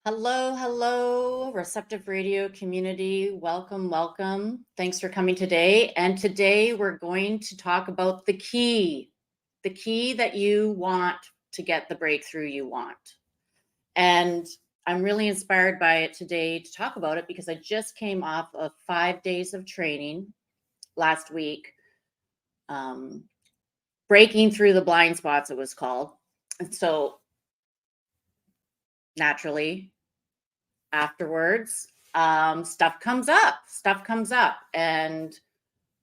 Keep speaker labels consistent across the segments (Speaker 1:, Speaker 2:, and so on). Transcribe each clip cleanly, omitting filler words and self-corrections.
Speaker 1: Hello, hello, Receptive Radio community. Welcome, welcome. Thanks for coming today. And today we're going to talk about the key that you want to get the breakthrough you want. And I'm really inspired by it today to talk about it because I just came off of 5 days of training last week. Breaking through the blind spots, it was called. And so naturally, afterwards, stuff comes up, and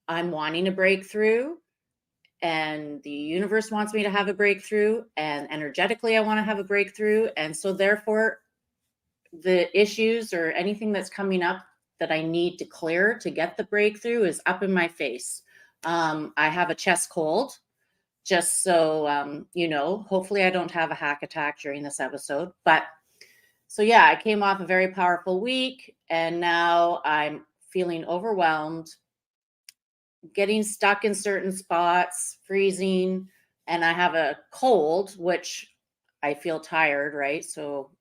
Speaker 1: I'm wanting a breakthrough, and the universe wants me to have a breakthrough, and energetically I want to have a breakthrough. And so therefore the issues or anything that's coming up that I need to clear to get the breakthrough is up in my face. I have a chest cold, just so hopefully I don't have a hack attack during this episode. But so yeah, I came off a very powerful week, and now I'm feeling overwhelmed, getting stuck in certain spots, freezing, and I have a cold, which I feel tired, right? So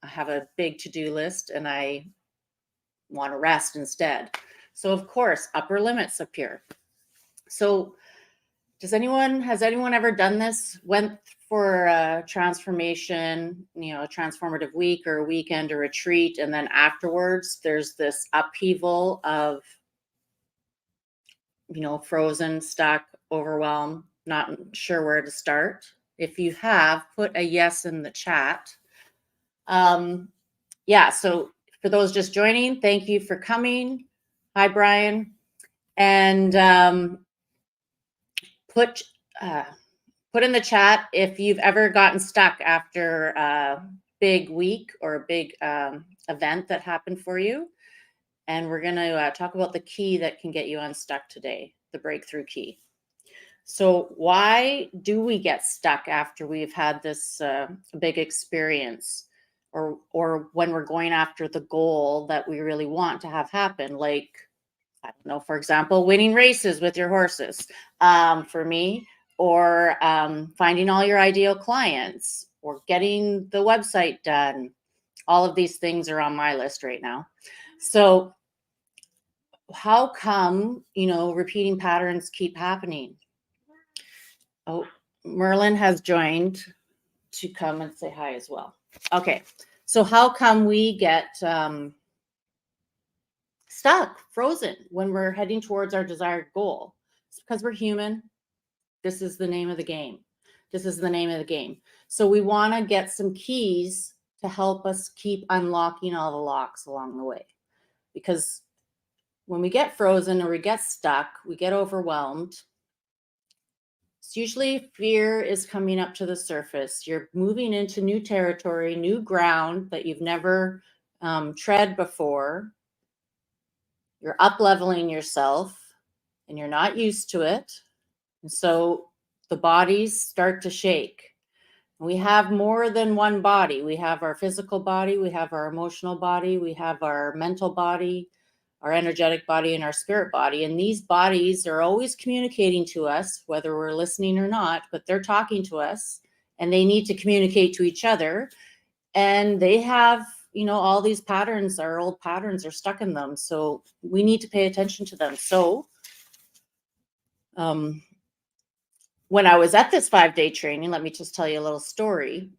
Speaker 1: I have a big to-do list and I want to rest instead. So of course, upper limits appear. So has anyone ever done this? Went for a transformation, a transformative week or a weekend or retreat, and then afterwards there's this upheaval of, frozen, stuck, overwhelmed, not sure where to start. If you have, put a yes in the chat. So for those just joining, thank you for coming. Hi, Brian. And put in the chat if you've ever gotten stuck after a big week or a big event that happened for you. And we're going to talk about the key that can get you unstuck today, the breakthrough key. So why do we get stuck after we've had this big experience, or when we're going after the goal that we really want to have happen? Like, I don't know, for example, winning races with your horses, for me, or finding all your ideal clients, or getting the website done. All of these things are on my list right now. So how come, repeating patterns keep happening? Oh, Merlin has joined to come and say hi as well. Okay, so how come we get stuck, frozen when we're heading towards our desired goal? It's because we're human. This is the name of the game. So we want to get some keys to help us keep unlocking all the locks along the way. Because when we get frozen or we get stuck, we get overwhelmed. It's usually fear is coming up to the surface. You're moving into new territory, new ground that you've never tread before. You're up-leveling yourself and you're not used to it. And so the bodies start to shake. We have more than one body. We have our physical body, we have our emotional body, we have our mental body, our energetic body, and our spirit body. And these bodies are always communicating to us, whether we're listening or not, but they're talking to us, and they need to communicate to each other. And they have, all these patterns, our old patterns are stuck in them. So we need to pay attention to them. So when I was at this 5-day training, let me just tell you a little story.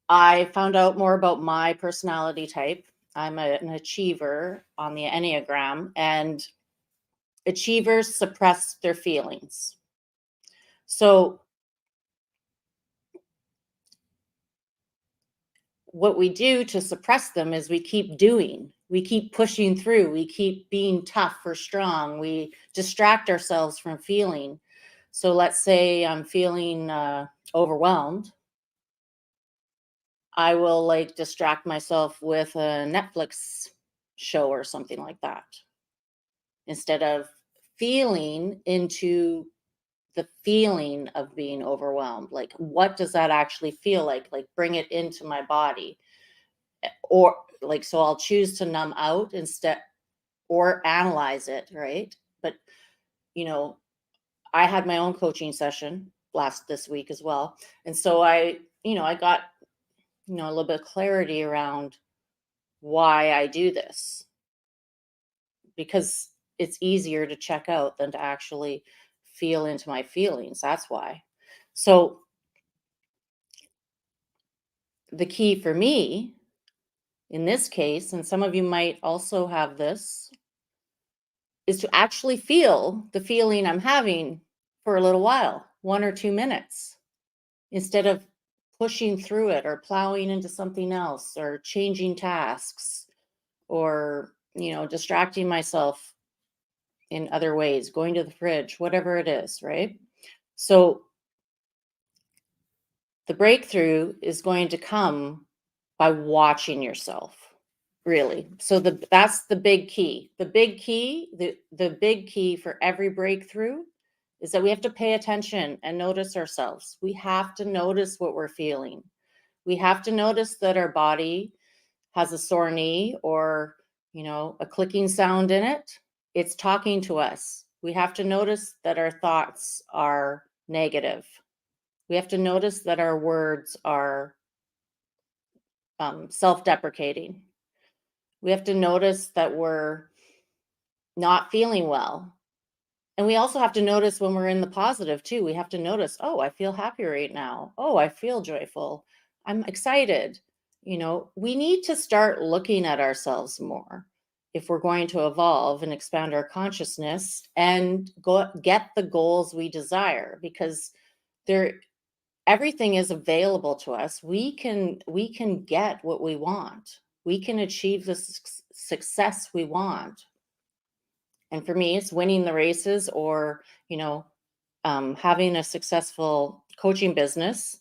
Speaker 1: I found out more about my personality type. I'm an achiever on the Enneagram, and achievers suppress their feelings. So what we do to suppress them is we keep doing, we keep pushing through, we keep being tough or strong, we distract ourselves from feeling. So let's say I'm feeling overwhelmed. I will distract myself with a Netflix show or something like that, instead of feeling into the feeling of being overwhelmed. Like, what does that actually feel like? Like, bring it into my body. Or so I'll choose to numb out instead, or analyze it, right? But, I had my own coaching session this week as well. And so I got a little bit of clarity around why I do this, because it's easier to check out than to actually feel into my feelings. That's why. So the key for me in this case, and some of you might also have this, is to actually feel the feeling I'm having for a little while, 1 or 2 minutes, instead of pushing through it or plowing into something else or changing tasks or, distracting myself in other ways, going to the fridge, whatever it is, right? So the breakthrough is going to come by watching yourself, really. So that's the big key. The big key for every breakthrough is that we have to pay attention and notice ourselves. We have to notice what we're feeling. We have to notice that our body has a sore knee or, a clicking sound in it. It's talking to us. We have to notice that our thoughts are negative. We have to notice that our words are self-deprecating. We have to notice that we're not feeling well. And we also have to notice when we're in the positive too. We have to notice, oh, I feel happy right now. Oh, I feel joyful. I'm excited. We need to start looking at ourselves more if we're going to evolve and expand our consciousness and get the goals we desire, because everything is available to us. We can get what we want. We can achieve the success we want. And for me, it's winning the races or, having a successful coaching business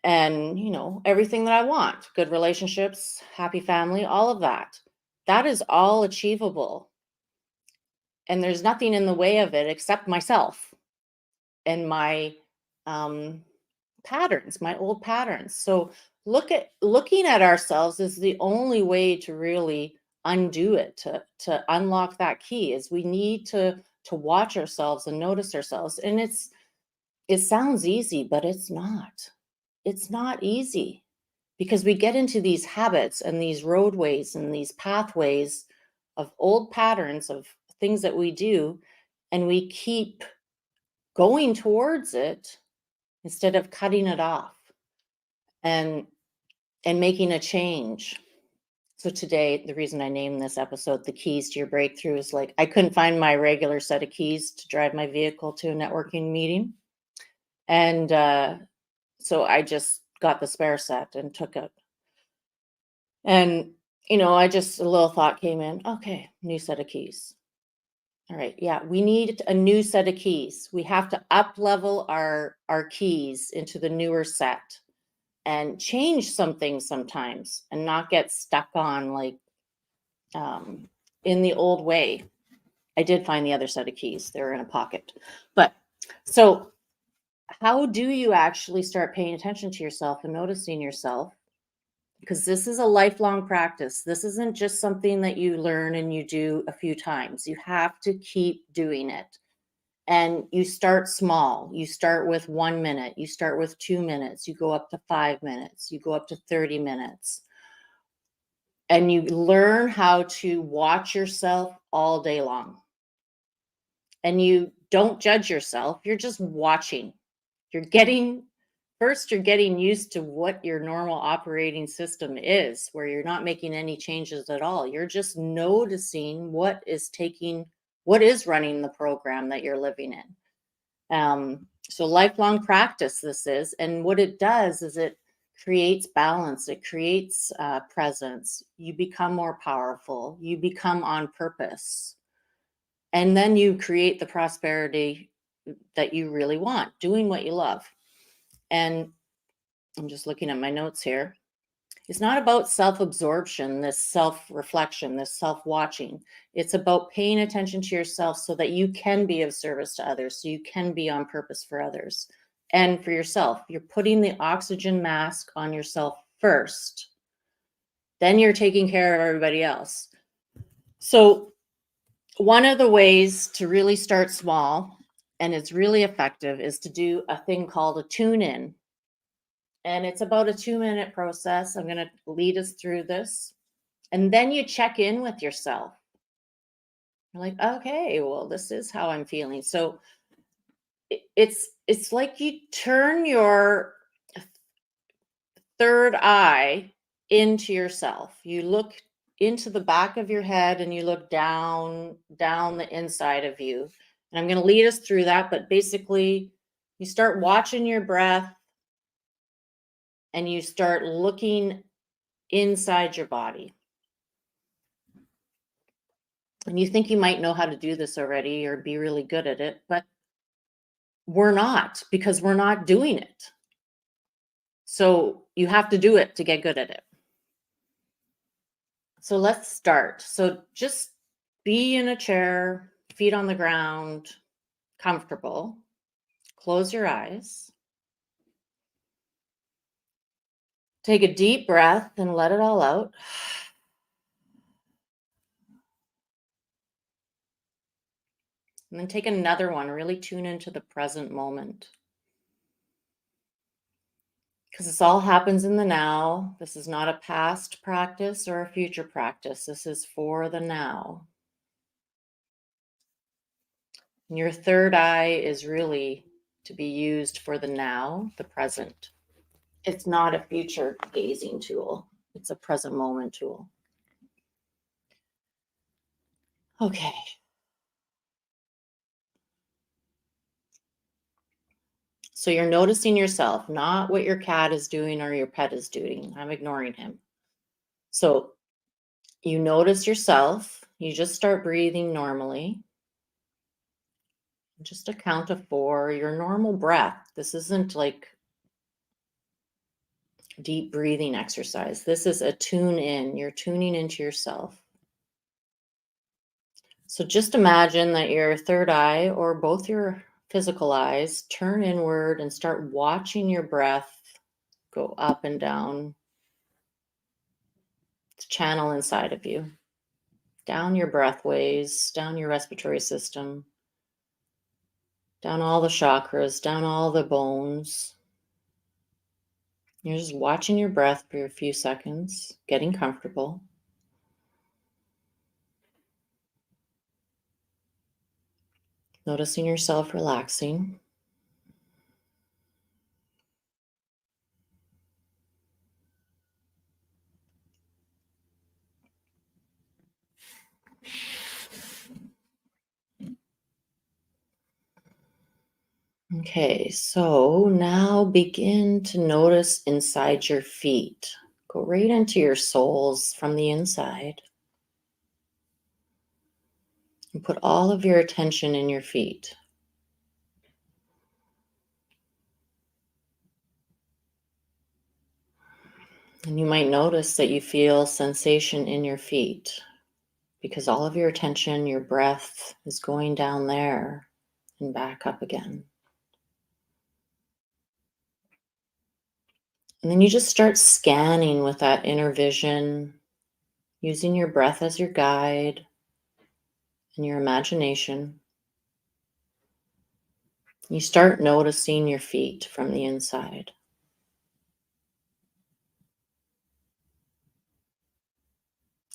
Speaker 1: and, everything that I want, good relationships, happy family, all of that. That is all achievable. And there's nothing in the way of it except myself and my patterns, my old patterns. So looking at ourselves is the only way to really undo it, to unlock that key. Is we need to watch ourselves and notice ourselves. And it sounds easy, but it's not. It's not easy, because we get into these habits and these roadways and these pathways of old patterns of things that we do, and we keep going towards it instead of cutting it off and making a change. So today, the reason I named this episode The Keys to Your Breakthrough is like I couldn't find my regular set of keys to drive my vehicle to a networking meeting. And so I just got the spare set and took it. And, a little thought came in. Okay, new set of keys. All right. Yeah, we need a new set of keys. We have to up level our keys into the newer set and change some things sometimes and not get stuck on like in the old way. I did find the other set of keys. They were in a pocket. But so how do you actually start paying attention to yourself and noticing yourself? Because this is a lifelong practice. This isn't just something that you learn and you do a few times. You have to keep doing it. And you start small. You start with 1 minute. You start with 2 minutes. You go up to 5 minutes. You go up to 30 minutes. And you learn how to watch yourself all day long. And you don't judge yourself. You're just watching. You're getting used to what your normal operating system is, where you're not making any changes at all. You're just noticing what is running the program that you're living in. So lifelong practice this is. And what it does is it creates balance. It creates presence. You become more powerful. You become on purpose. And then you create the prosperity that you really want, doing what you love. And I'm just looking at my notes here. It's not about self-absorption, this self-reflection, this self-watching. It's about paying attention to yourself so that you can be of service to others, so you can be on purpose for others and for yourself. You're putting the oxygen mask on yourself first. Then you're taking care of everybody else. So one of the ways to really start small, and it's really effective, is to do a thing called a tune-in. And it's about a 2-minute process. I'm going to lead us through this. And then you check in with yourself. You're like, okay, well, this is how I'm feeling. So it's like you turn your third eye into yourself. You look into the back of your head and you look down the inside of you. And I'm going to lead us through that, but basically you start watching your breath and you start looking inside your body. And you think you might know how to do this already or be really good at it, but we're not, because we're not doing it. So you have to do it to get good at it. So let's start. So just be in a chair, feet on the ground, comfortable. Close your eyes. Take a deep breath and let it all out. And then take another one. Really tune into the present moment. Because this all happens in the now. This is not a past practice or a future practice. This is for the now. And your third eye is really to be used for the now, the present. It's not a future gazing tool. It's a present moment tool. Okay. So you're noticing yourself, not what your cat is doing or your pet is doing. I'm ignoring him. So you notice yourself. You just start breathing normally. Just a count of 4, your normal breath. This isn't like deep breathing exercise. This is a tune in. You're tuning into yourself. So just imagine that your third eye or both your physical eyes turn inward and start watching your breath go up and down the channel inside of you, down your breathways, down your respiratory system, down all the chakras, down all the bones. You're just watching your breath for a few seconds, getting comfortable. Noticing yourself relaxing. Okay, so now begin to notice inside your feet. Go right into your soles from the inside. And put all of your attention in your feet. And you might notice that you feel sensation in your feet because all of your attention, your breath is going down there and back up again. And then you just start scanning with that inner vision, using your breath as your guide and your imagination. You start noticing your feet from the inside.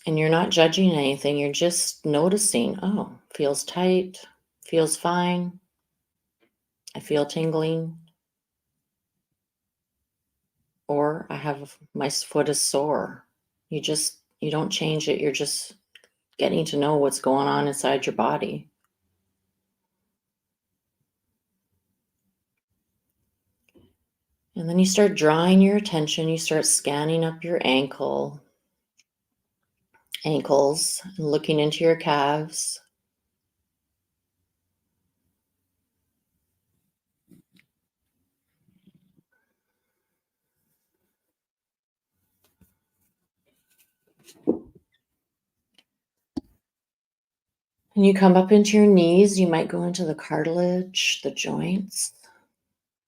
Speaker 1: And you're not judging anything, you're just noticing, oh, feels tight, feels fine. I feel tingling. Or I have my foot is sore. You don't change it. You're just getting to know what's going on inside your body. And then you start drawing your attention. You start scanning up your ankles, and looking into your calves. And you come up into your knees. You might go into the cartilage, the joints.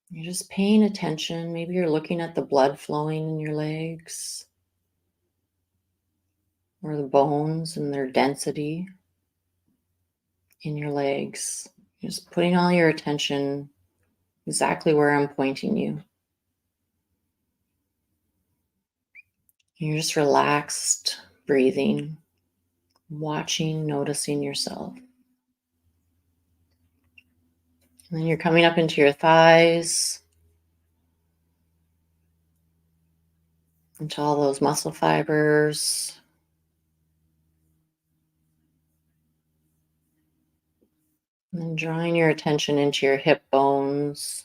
Speaker 1: You're just paying attention. Maybe you're looking at the blood flowing in your legs or the bones and their density in your legs. Just putting all your attention exactly where I'm pointing you. You're just relaxed, breathing, watching, noticing yourself. And then you're coming up into your thighs, into all those muscle fibers. And then drawing your attention into your hip bones.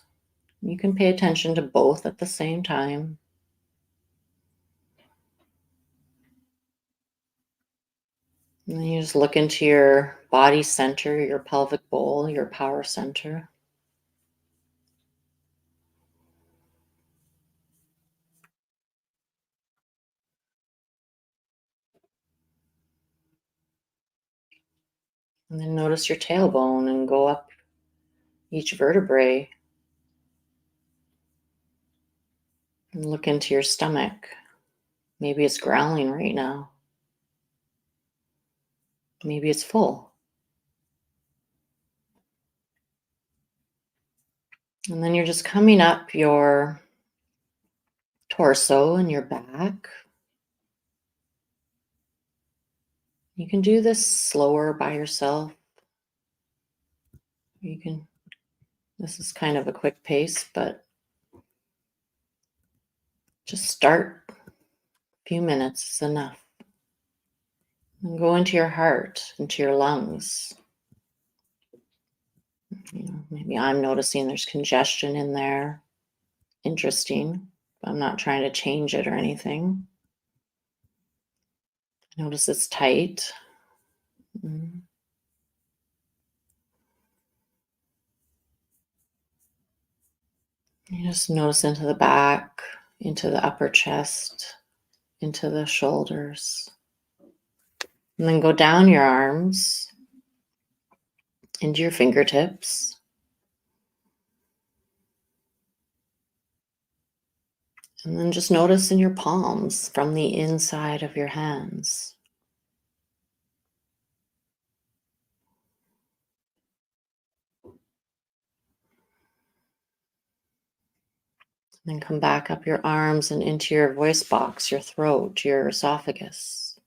Speaker 1: You can pay attention to both at the same time. And then you just look into your body center, your pelvic bowl, your power center. And then notice your tailbone and go up each vertebrae and look into your stomach. Maybe it's growling right now. Maybe it's full. And then you're just coming up your torso and your back. You can do this slower by yourself. This is kind of a quick pace, but just start. A few minutes is enough. And go into your heart, into your lungs. Maybe I'm noticing there's congestion in there. Interesting. I'm not trying to change it or anything. Notice it's tight. Mm. You just notice into the back, into the upper chest, into the shoulders. And then go down your arms, into your fingertips. And then just notice in your palms from the inside of your hands. Then come back up your arms and into your voice box, your throat, your esophagus,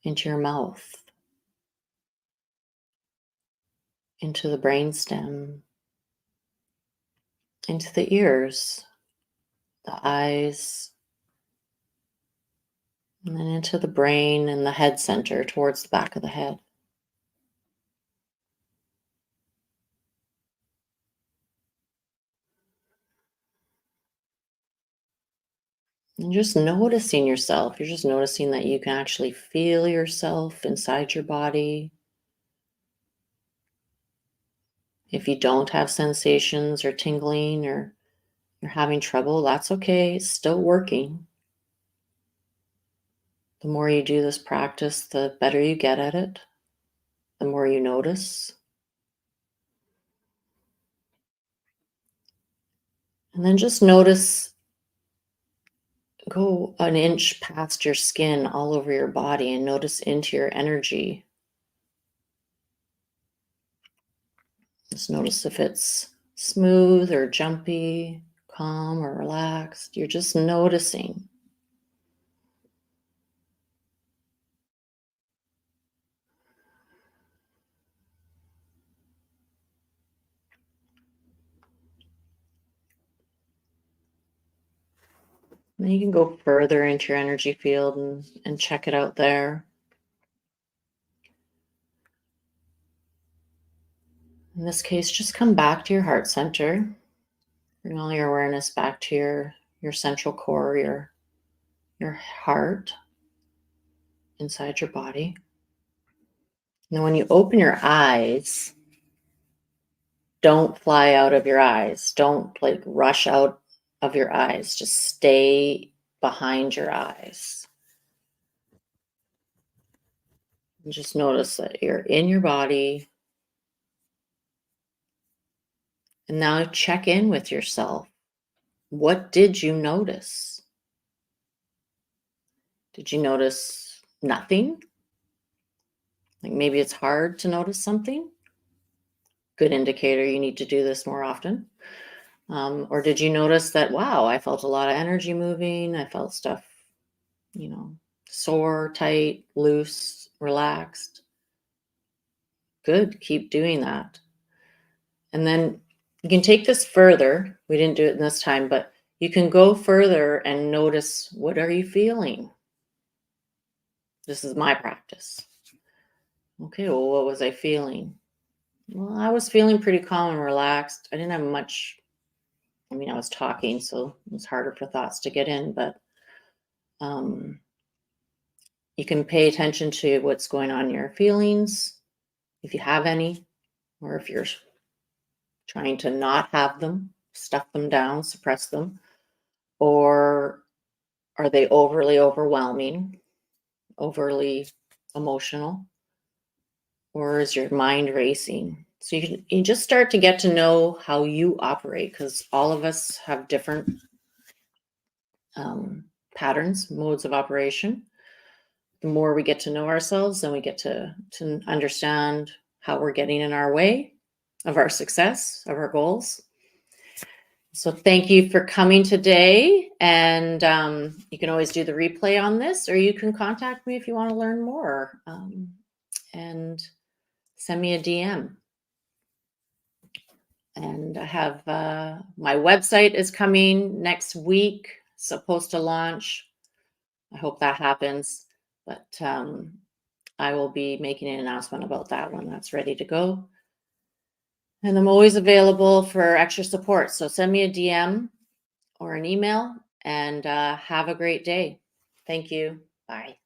Speaker 1: into your mouth, into the brainstem, into the ears, the eyes, and then into the brain and the head center towards the back of the head. And just noticing yourself. You're just noticing that you can actually feel yourself inside your body. If you don't have sensations or tingling or you're having trouble, that's okay. It's still working. The more you do this practice, the better you get at it, the more you notice. And then just notice, go an inch past your skin all over your body and notice into your energy. Just notice if it's smooth or jumpy, calm or relaxed. You're just noticing. And you can go further into your energy field and check it out there. In this case, just come back to your heart center. Bring all your awareness back to your central core, your heart inside your body. And then when you open your eyes, don't fly out of your eyes. Don't rush out of your eyes. Just stay behind your eyes. And just notice that you're in your body. And now check in with yourself. What did you notice? Did you notice nothing? Like maybe it's hard to notice something. Good indicator you need to do this more often. Or did you notice that, wow, I felt a lot of energy moving. I felt stuff sore, tight, loose, relaxed. Good. Keep doing that. And then you can take this further. We didn't do it this time, but you can go further and notice, what are you feeling? This is my practice. Okay, well, what was I feeling? Well, I was feeling pretty calm and relaxed. I didn't have much. I was talking, so it was harder for thoughts to get in, but you can pay attention to what's going on in your feelings, if you have any, or if you're trying to not have them, stuff them down, suppress them, or are they overly overwhelming, overly emotional, or is your mind racing? So you just start to get to know how you operate, because all of us have different patterns, modes of operation. The more we get to know ourselves, then we get to understand how we're getting in our way of our success, of our goals. So thank you for coming today. And you can always do the replay on this, or you can contact me if you want to learn more, and send me a DM. And I have my website is coming next week, supposed to launch. I hope that happens, but I will be making an announcement about that when that's ready to go. And I'm always available for extra support. So send me a DM or an email, and have a great day. Thank you. Bye.